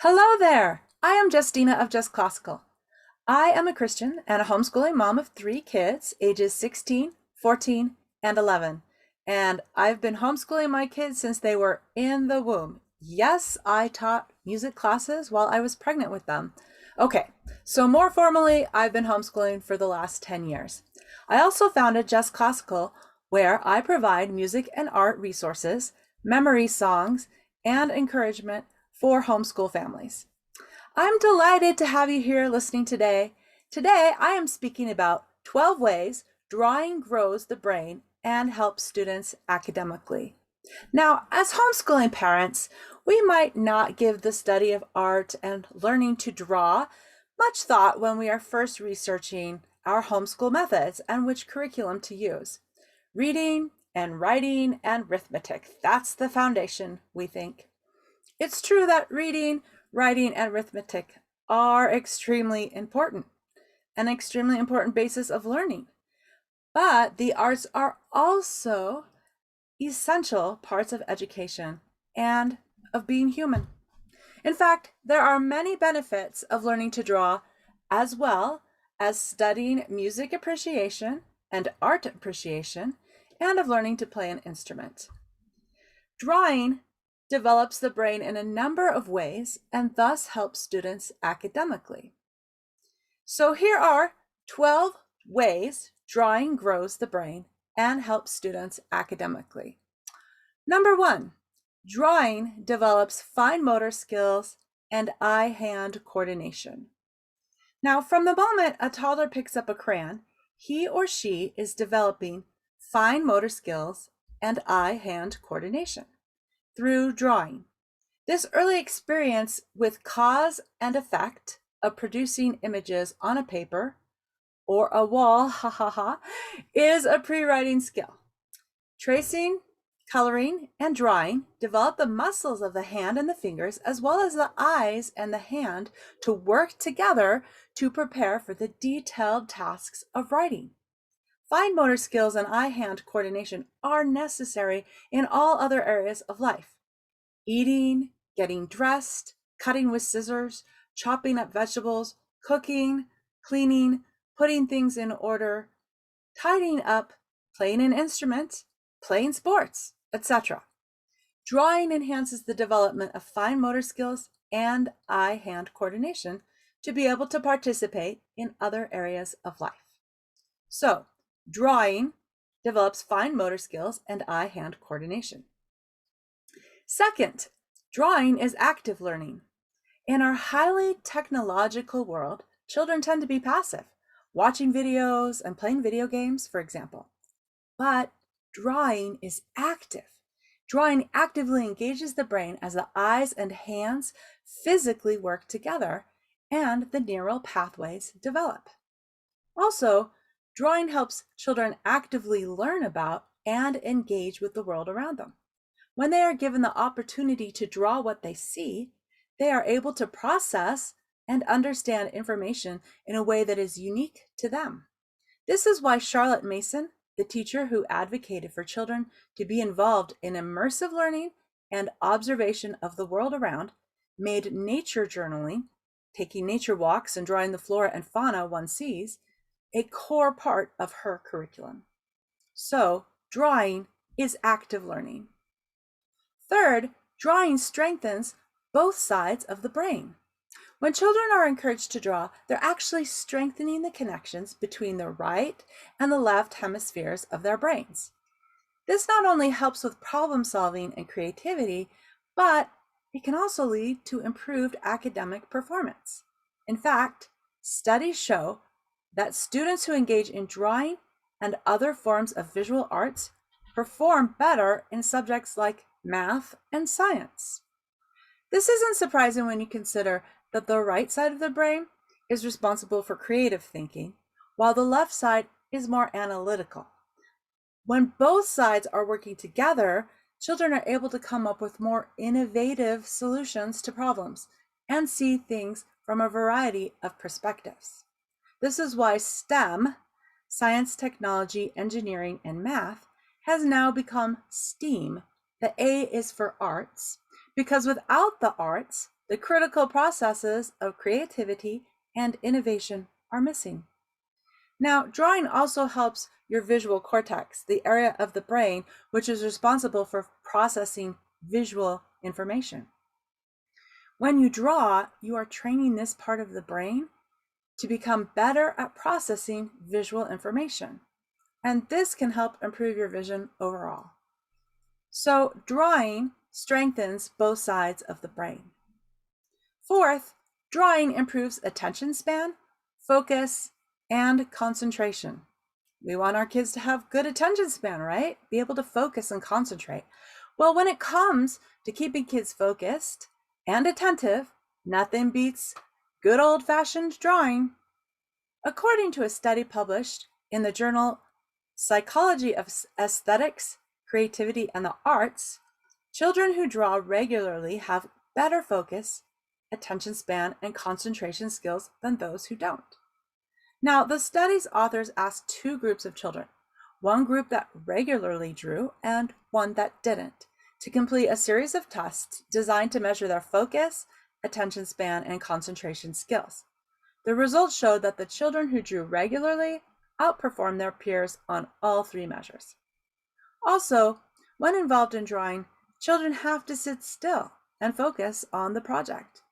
Hello there! I am Justina of Just Classical. I am a Christian and a homeschooling mom of 3 kids, ages 16, 14, and 11. And I've been homeschooling my kids since they were in the womb. Yes, I taught music classes while I was pregnant with them. Okay, so more formally, I've been homeschooling for the last 10 years. I also founded Just Classical, where I provide music and art resources, memory songs, and encouragement for homeschool families. I'm delighted to have you here listening today. Today, I am speaking about 12 ways drawing grows the brain and helps students academically. Now, as homeschooling parents, we might not give the study of art and learning to draw much thought when we are first researching our homeschool methods and which curriculum to use. Reading and writing and arithmetic, that's the foundation, we think. It's true that reading, writing, and arithmetic are extremely important, an extremely important basis of learning. But the arts are also essential parts of education and of being human. In fact, there are many benefits of learning to draw, as well as studying music appreciation and art appreciation, and of learning to play an instrument. Drawing develops the brain in a number of ways and thus helps students academically. So here are 12 ways drawing grows the brain and helps students academically. Number 1, drawing develops fine motor skills and eye-hand coordination. Now, from the moment a toddler picks up a crayon, he or she is developing fine motor skills and eye-hand coordination through drawing. This early experience with cause and effect of producing images on a paper or a wall, is a pre-writing skill. Tracing, coloring, and drawing develop the muscles of the hand and the fingers, as well as the eyes and the hand, to work together to prepare for the detailed tasks of writing. Fine motor skills and eye-hand coordination are necessary in all other areas of life. Eating, getting dressed, cutting with scissors, chopping up vegetables, cooking, cleaning, putting things in order, tidying up, playing an instrument, playing sports, etc. Drawing enhances the development of fine motor skills and eye-hand coordination to be able to participate in other areas of life. So, drawing develops fine motor skills and eye-hand coordination. Second, drawing is active learning. In our highly technological world, children tend to be passive, watching videos and playing video games, for example. But drawing is active. Drawing actively engages the brain as the eyes and hands physically work together and the neural pathways develop. Also, drawing helps children actively learn about and engage with the world around them. When they are given the opportunity to draw what they see, they are able to process and understand information in a way that is unique to them. This is why Charlotte Mason, the teacher who advocated for children to be involved in immersive learning and observation of the world around, made nature journaling, taking nature walks and drawing the flora and fauna one sees, a core part of her curriculum. So, drawing is active learning. Third, drawing strengthens both sides of the brain. When children are encouraged to draw, they're actually strengthening the connections between the right and the left hemispheres of their brains. This not only helps with problem solving and creativity, but it can also lead to improved academic performance. In fact, studies show that students who engage in drawing and other forms of visual arts perform better in subjects like math and science. This isn't surprising when you consider that the right side of the brain is responsible for creative thinking, while the left side is more analytical. When both sides are working together, children are able to come up with more innovative solutions to problems and see things from a variety of perspectives. This is why STEM, science, technology, engineering, and math, has now become STEAM. The A is for arts, because without the arts, The critical processes of creativity and innovation are missing. Now, drawing also helps your visual cortex, the area of the brain which is responsible for processing visual information. When you draw, you are training this part of the brain to become better at processing visual information, and this can help improve your vision overall. So, drawing strengthens both sides of the brain. Fourth, drawing improves attention span, focus, and concentration. We want our kids to have good attention span, right? Be able to focus and concentrate. Well, when it comes to keeping kids focused and attentive, nothing beats good old-fashioned drawing. According to a study published in the journal Psychology of Aesthetics, Creativity, and the Arts, children who draw regularly have better focus, attention span, and concentration skills than those who don't. Now, the study's authors asked two groups of children, one group that regularly drew and one that didn't, to complete a series of tests designed to measure their focus, attention span, and concentration skills. The results showed that the children who drew regularly outperformed their peers on all three measures. Also, when involved in drawing, children have to sit still and focus on the project.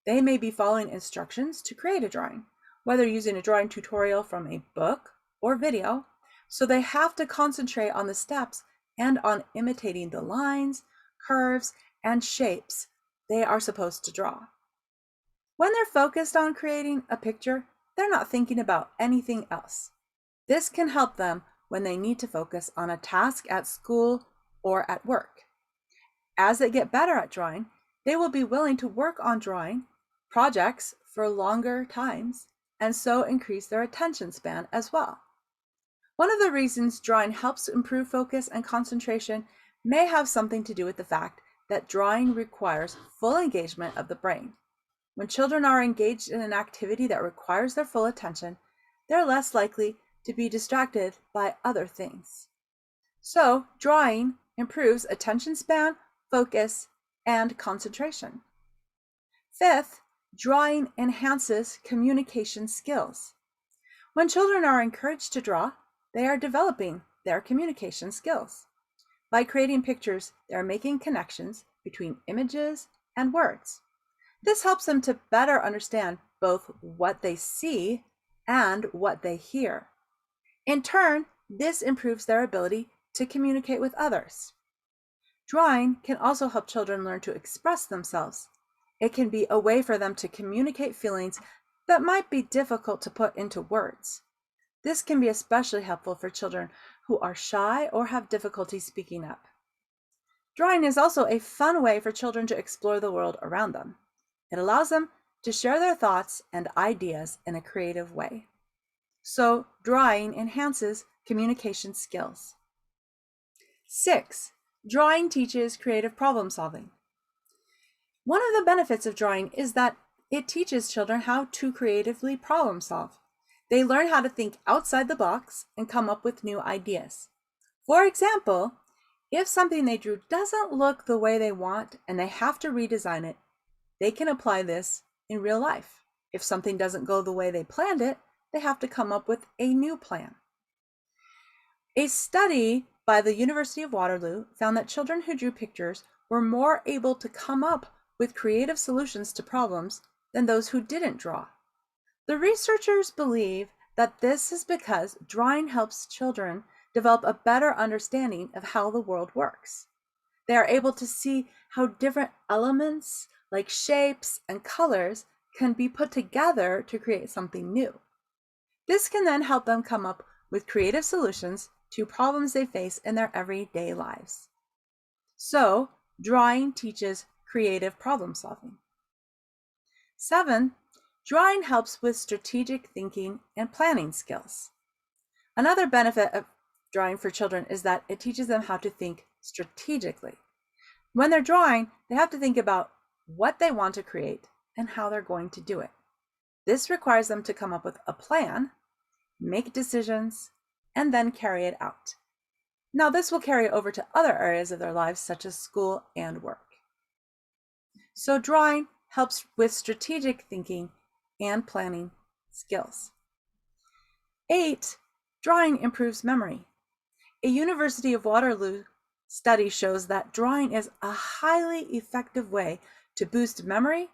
They may be following instructions to create a drawing, whether using a drawing tutorial from a book or video, so they have to concentrate on the steps and on imitating the lines, curves, and shapes they are supposed to draw. When they're focused on creating a picture, they're not thinking about anything else. This can help them when they need to focus on a task at school or at work. As they get better at drawing, they will be willing to work on drawing projects for longer times and so increase their attention span as well. One of the reasons drawing helps improve focus and concentration may have something to do with the fact that drawing requires full engagement of the brain. When children are engaged in an activity that requires their full attention, they're less likely to be distracted by other things. So, drawing improves attention span, focus, and concentration. Fifth, drawing enhances communication skills. When children are encouraged to draw, they are developing their communication skills. By creating pictures, they are making connections between images and words. This helps them to better understand both what they see and what they hear. In turn, this improves their ability to communicate with others. Drawing can also help children learn to express themselves. It can be a way for them to communicate feelings that might be difficult to put into words. This can be especially helpful for children who are shy or have difficulty speaking up. Drawing is also a fun way for children to explore the world around them. It allows them to share their thoughts and ideas in a creative way. So, drawing enhances communication skills. 6. Drawing teaches creative problem solving. One of the benefits of drawing is that it teaches children how to creatively problem solve. They learn how to think outside the box and come up with new ideas. For example, if something they drew doesn't look the way they want and they have to redesign it, they can apply this in real life. If something doesn't go the way they planned it, they have to come up with a new plan. A study by the University of Waterloo found that children who drew pictures were more able to come up with creative solutions to problems than those who didn't draw. The researchers believe that this is because drawing helps children develop a better understanding of how the world works. They are able to see how different elements, like shapes and colors, can be put together to create something new. This can then help them come up with creative solutions to problems they face in their everyday lives. So, drawing teaches creative problem solving. 7. Drawing helps with strategic thinking and planning skills. Another benefit of drawing for children is that it teaches them how to think strategically. When they're drawing, they have to think about what they want to create and how they're going to do it. This requires them to come up with a plan, make decisions, and then carry it out. Now, this will carry over to other areas of their lives, such as school and work. So drawing helps with strategic thinking and planning skills. 8, drawing improves memory. A University of Waterloo study shows that drawing is a highly effective way to boost memory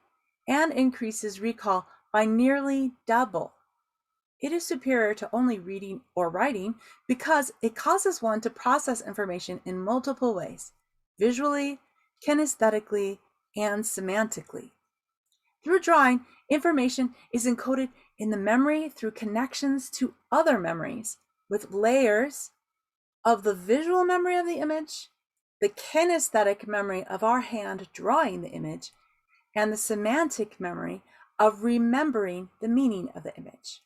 and increases recall by nearly double. It is superior to only reading or writing because it causes one to process information in multiple ways, visually, kinesthetically, and semantically. Through drawing, information is encoded in the memory through connections to other memories, with layers of the visual memory of the image, the kinesthetic memory of our hand drawing the image, and the semantic memory of remembering the meaning of the image.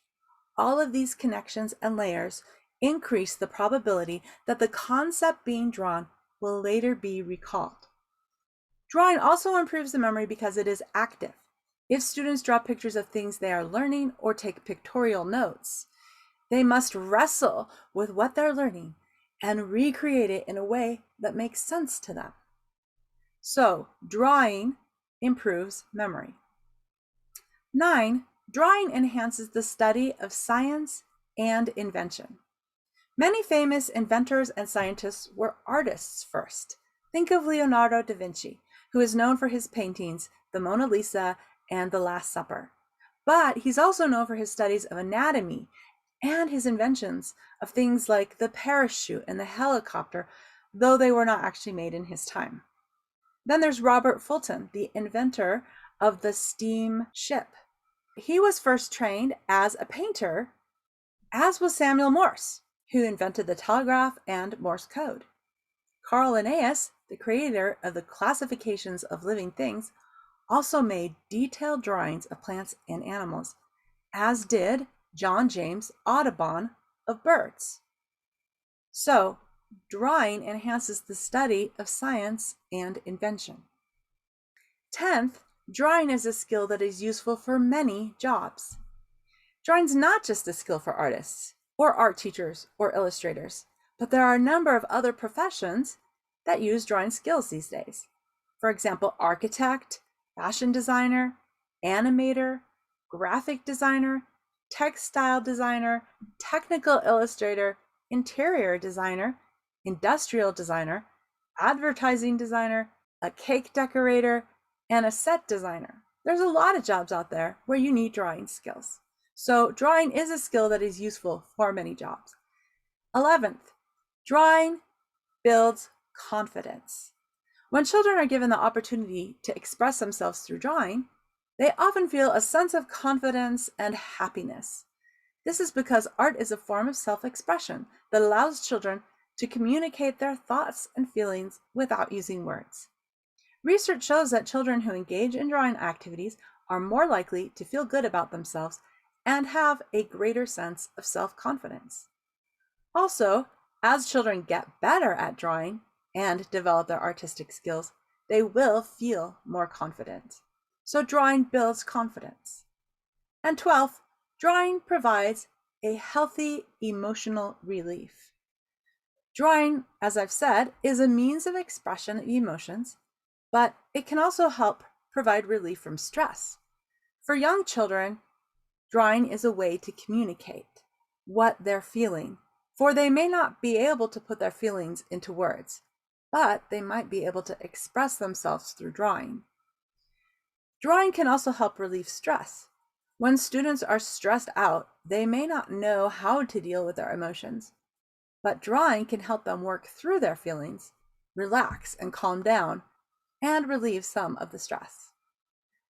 All of these connections and layers increase the probability that the concept being drawn will later be recalled. Drawing also improves the memory because it is active. If students draw pictures of things they are learning or take pictorial notes, they must wrestle with what they're learning and recreate it in a way that makes sense to them. So, drawing improves memory. 9, drawing enhances the study of science and invention. Many famous inventors and scientists were artists first. Think of Leonardo da Vinci, who is known for his paintings, the Mona Lisa and the Last Supper. But he's also known for his studies of anatomy and his inventions of things like the parachute and the helicopter, though they were not actually made in his time. Then there's Robert Fulton, the inventor of the steam ship. He was first trained as a painter, as was Samuel Morse, who invented the telegraph and Morse code. Carl Linnaeus, the creator of the classifications of living things, also made detailed drawings of plants and animals, as did John James Audubon of birds. So, drawing enhances the study of science and invention. 10th, drawing is a skill that is useful for many jobs. Drawing's not just a skill for artists, or art teachers, or illustrators, but there are a number of other professions that use drawing skills these days. For example, architect, fashion designer, animator, graphic designer, textile designer, technical illustrator, interior designer, industrial designer, advertising designer, a cake decorator, and a set designer. There's a lot of jobs out there where you need drawing skills. So drawing is a skill that is useful for many jobs. 11th, drawing builds confidence. When children are given the opportunity to express themselves through drawing, they often feel a sense of confidence and happiness. This is because art is a form of self-expression that allows children to communicate their thoughts and feelings without using words. Research shows that children who engage in drawing activities are more likely to feel good about themselves and have a greater sense of self-confidence. Also, as children get better at drawing and develop their artistic skills, they will feel more confident. So drawing builds confidence. And 12th, drawing provides a healthy emotional relief. Drawing, as I've said, is a means of expression of emotions, but it can also help provide relief from stress. For young children, drawing is a way to communicate what they're feeling, for they may not be able to put their feelings into words, but they might be able to express themselves through drawing. Drawing can also help relieve stress. When students are stressed out, they may not know how to deal with their emotions, but drawing can help them work through their feelings, relax and calm down, and relieve some of the stress.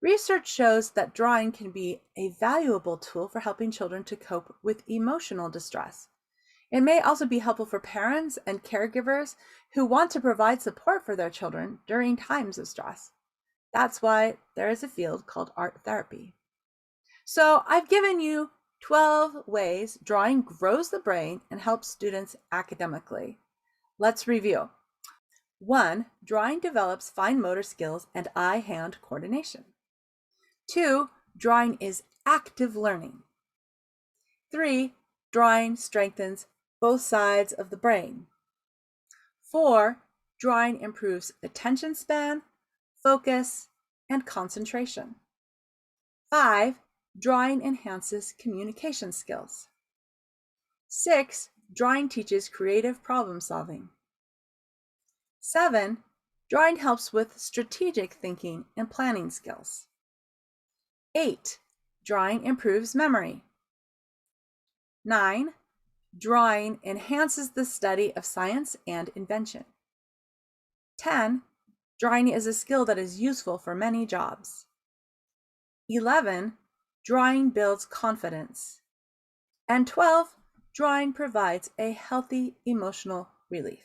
Research shows that drawing can be a valuable tool for helping children to cope with emotional distress. It may also be helpful for parents and caregivers who want to provide support for their children during times of stress. That's why there is a field called art therapy. So I've given you 12 ways drawing grows the brain and helps students academically. Let's review. 1, drawing develops fine motor skills and eye-hand coordination. 2, drawing is active learning. 3, drawing strengthens both sides of the brain. 4, drawing improves attention span, focus, and concentration. 5. Drawing enhances communication skills. 6. Drawing teaches creative problem solving. 7. Drawing helps with strategic thinking and planning skills. 8. Drawing improves memory. 9. Drawing enhances the study of science and invention. 10. Drawing is a skill that is useful for many jobs. 11. Drawing builds confidence. And 12. Drawing provides a healthy emotional relief.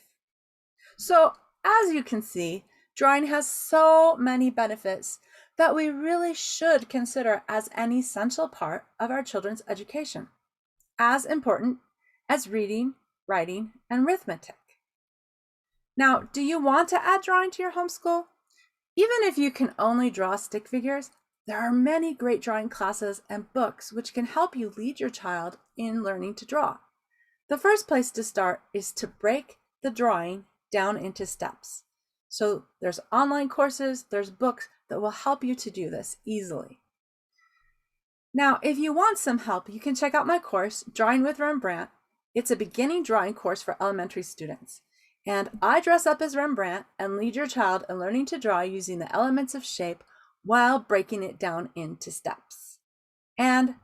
So, as you can see, drawing has so many benefits that we really should consider as an essential part of our children's education, as important as reading, writing, and arithmetic. Now, do you want to add drawing to your homeschool? Even if you can only draw stick figures, there are many great drawing classes and books which can help you lead your child in learning to draw. The first place to start is to break the drawing down into steps. So there's online courses, there's books that will help you to do this easily. Now, if you want some help, you can check out my course, Drawing with Rembrandt. It's a beginning drawing course for elementary students. And I dress up as Rembrandt and lead your child in learning to draw using the elements of shape while breaking it down into steps. And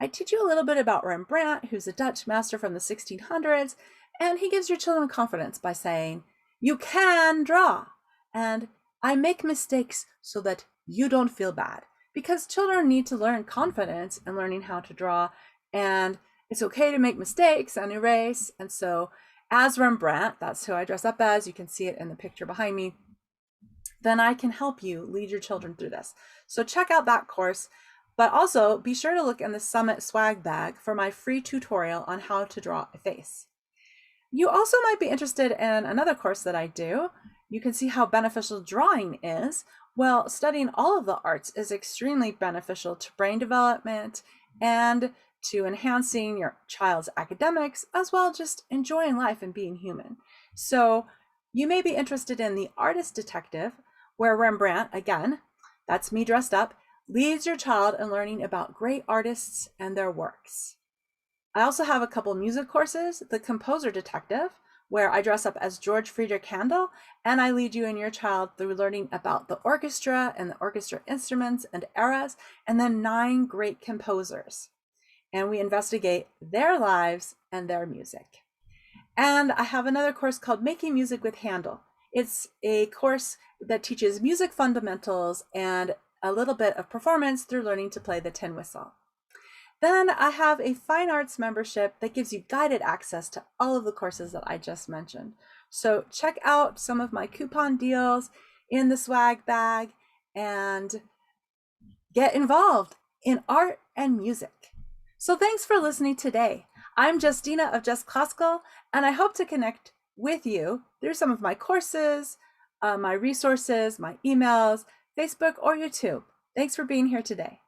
I teach you a little bit about Rembrandt, who's a Dutch master from the 1600s, and he gives your children confidence by saying, "You can draw." And I make mistakes so that you don't feel bad, because children need to learn confidence in learning how to draw, and it's okay to make mistakes and erase. And so as Rembrandt, that's who I dress up as, you can see it in the picture behind me, then I can help you lead your children through this. So check out that course, but also be sure to look in the Summit swag bag for my free tutorial on how to draw a face. You also might be interested in another course that I do. You can see how beneficial drawing is. Well, studying all of the arts is extremely beneficial to brain development and to enhancing your child's academics, as well as just enjoying life and being human. So you may be interested in The Artist Detective, where Rembrandt, again, that's me dressed up, leads your child in learning about great artists and their works. I also have a couple music courses, The Composer Detective, where I dress up as George Friedrich Handel, and I lead you and your child through learning about the orchestra and the orchestra instruments and eras, and then 9 great composers. And we investigate their lives and their music. And I have another course called Making Music with Handel. It's a course that teaches music fundamentals and a little bit of performance through learning to play the tin whistle. Then I have a fine arts membership that gives you guided access to all of the courses that I just mentioned. So check out some of my coupon deals in the swag bag and get involved in art and music. So thanks for listening today. I'm Justina of Just Classical, and I hope to connect with you through some of my courses, my resources, my emails, Facebook, or YouTube. Thanks for being here today.